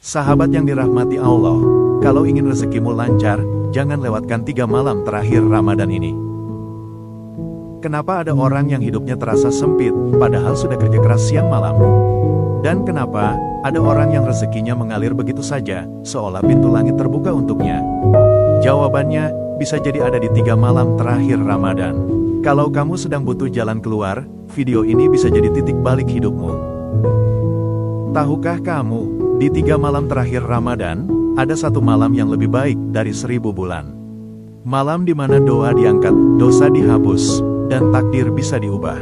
Sahabat yang dirahmati Allah, kalau ingin rezekimu lancar, jangan lewatkan 3 malam terakhir Ramadan ini. Kenapa ada orang yang hidupnya terasa sempit, padahal sudah kerja keras siang malam? Dan kenapa ada orang yang rezekinya mengalir begitu saja, seolah pintu langit terbuka untuknya? Jawabannya bisa jadi ada di 3 malam terakhir Ramadan. Kalau kamu sedang butuh jalan keluar, video ini bisa jadi titik balik hidupmu. Tahukah kamu, di 3 malam terakhir Ramadan, ada satu malam yang lebih baik dari 1000 bulan. Malam di mana doa diangkat, dosa dihapus, dan takdir bisa diubah.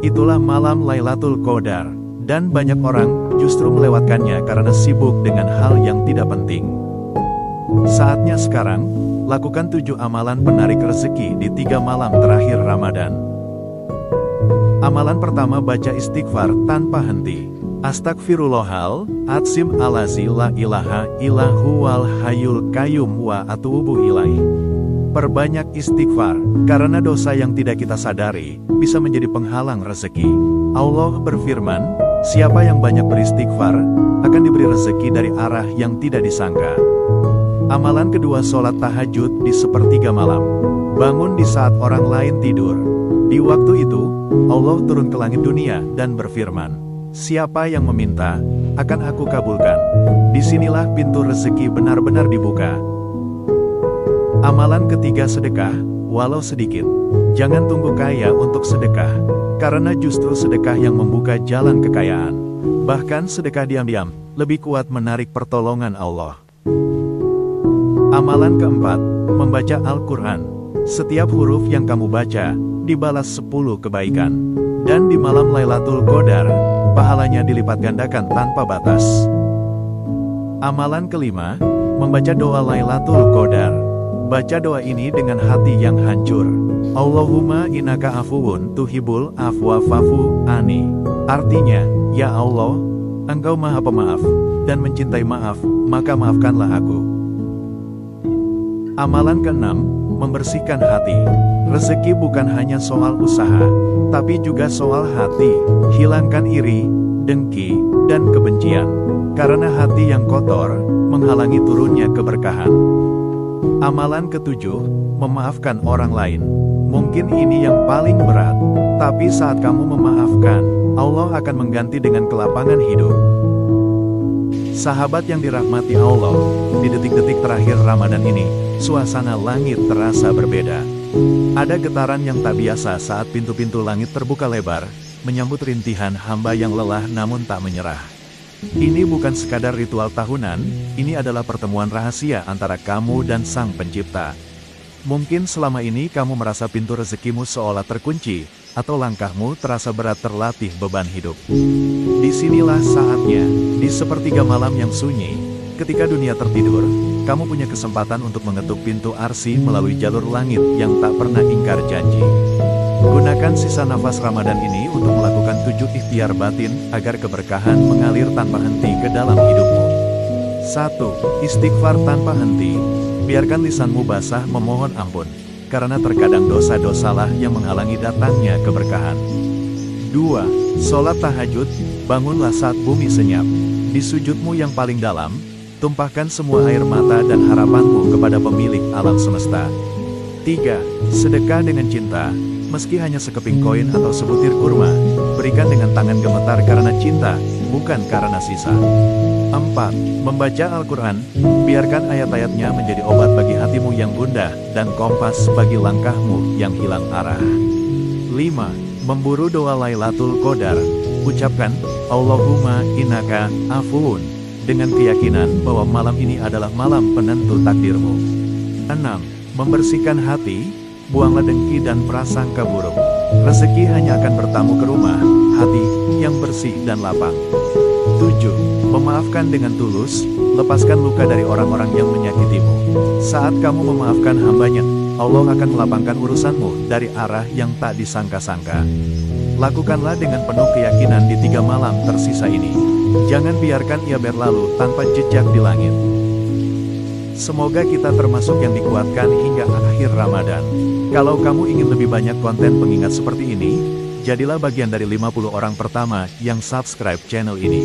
Itulah malam Lailatul Qadar, dan banyak orang justru melewatkannya karena sibuk dengan hal yang tidak penting. Saatnya sekarang, lakukan 7 amalan penarik rezeki di 3 malam terakhir Ramadan. Amalan pertama, baca istighfar tanpa henti. Astagfirullahal adzim allazi la ilaha illahu wal hayyul qayyum wa atubu ilaih. Perbanyak istighfar, karena dosa yang tidak kita sadari bisa menjadi penghalang rezeki. Allah berfirman, siapa yang banyak beristighfar akan diberi rezeki dari arah yang tidak disangka. Amalan kedua, sholat tahajud di 1/3 malam. Bangun di saat orang lain tidur. Di waktu itu, Allah turun ke langit dunia dan berfirman, siapa yang meminta, akan aku kabulkan. Disinilah pintu rezeki benar-benar dibuka. Amalan ketiga, sedekah, walau sedikit. Jangan tunggu kaya untuk sedekah, karena justru sedekah yang membuka jalan kekayaan. Bahkan sedekah diam-diam, lebih kuat menarik pertolongan Allah. Amalan keempat, membaca Al-Quran. Setiap huruf yang kamu baca, dibalas 10 kebaikan. Dan di malam Lailatul Qadar, pahalanya dilipat gandakan tanpa batas. Amalan kelima, membaca doa Lailatul Qadar. Baca doa ini dengan hati yang hancur. Allahumma innaka afuwun tuhibbul afwa fa'fu anni. Artinya, ya Allah, Engkau Maha Pemaaf dan mencintai maaf, maka maafkanlah aku. Amalan keenam, membersihkan hati. Rezeki bukan hanya soal usaha, tapi juga soal hati. Hilangkan iri, dengki, dan kebencian. Karena hati yang kotor menghalangi turunnya keberkahan. Amalan ketujuh, memaafkan orang lain. Mungkin ini yang paling berat, tapi saat kamu memaafkan, Allah akan mengganti dengan kelapangan hidup. Sahabat yang dirahmati Allah, di detik-detik terakhir Ramadan ini, suasana langit terasa berbeda. Ada getaran yang tak biasa saat pintu-pintu langit terbuka lebar, menyambut rintihan hamba yang lelah namun tak menyerah. Ini bukan sekadar ritual tahunan, ini adalah pertemuan rahasia antara kamu dan Sang Pencipta. Mungkin selama ini kamu merasa pintu rezekimu seolah terkunci, atau langkahmu terasa berat terlatih beban hidup. Disinilah saatnya, di 1/3 malam yang sunyi, ketika dunia tertidur, kamu punya kesempatan untuk mengetuk pintu Arsy melalui jalur langit yang tak pernah ingkar janji. Gunakan sisa nafas Ramadan ini untuk melakukan 7 ikhtiar batin agar keberkahan mengalir tanpa henti ke dalam hidupmu. 1. Istighfar tanpa henti. Biarkan lisanmu basah memohon ampun, karena terkadang dosa-dosalah yang menghalangi datangnya keberkahan. 2. Sholat tahajud, bangunlah saat bumi senyap. Di sujudmu yang paling dalam, tumpahkan semua air mata dan harapanmu kepada pemilik alam semesta. 3. Sedekah dengan cinta, meski hanya sekeping koin atau sebutir kurma, berikan dengan tangan gemetar karena cinta, bukan karena sisa. 4. Membaca Al-Quran, biarkan ayat-ayatnya menjadi obat bagi hatimu yang gundah, dan kompas bagi langkahmu yang hilang arah. 5. Memburu doa Lailatul Qadar, ucapkan, Allahumma innaka afuwun, dengan keyakinan bahwa malam ini adalah malam penentu takdirmu. 6. Membersihkan hati, buanglah dengki dan prasangka buruk. Rezeki hanya akan bertamu ke rumah, hati yang bersih dan lapang. 7. Memaafkan dengan tulus, lepaskan luka dari orang-orang yang menyakitimu. Saat kamu memaafkan hambanya, Allah akan melapangkan urusanmu dari arah yang tak disangka-sangka. Lakukanlah dengan penuh keyakinan di 3 malam tersisa ini. Jangan biarkan ia berlalu tanpa jejak di langit. Semoga kita termasuk yang dikuatkan hingga akhir Ramadan. Kalau kamu ingin lebih banyak konten pengingat seperti ini, jadilah bagian dari 50 orang pertama yang subscribe channel ini.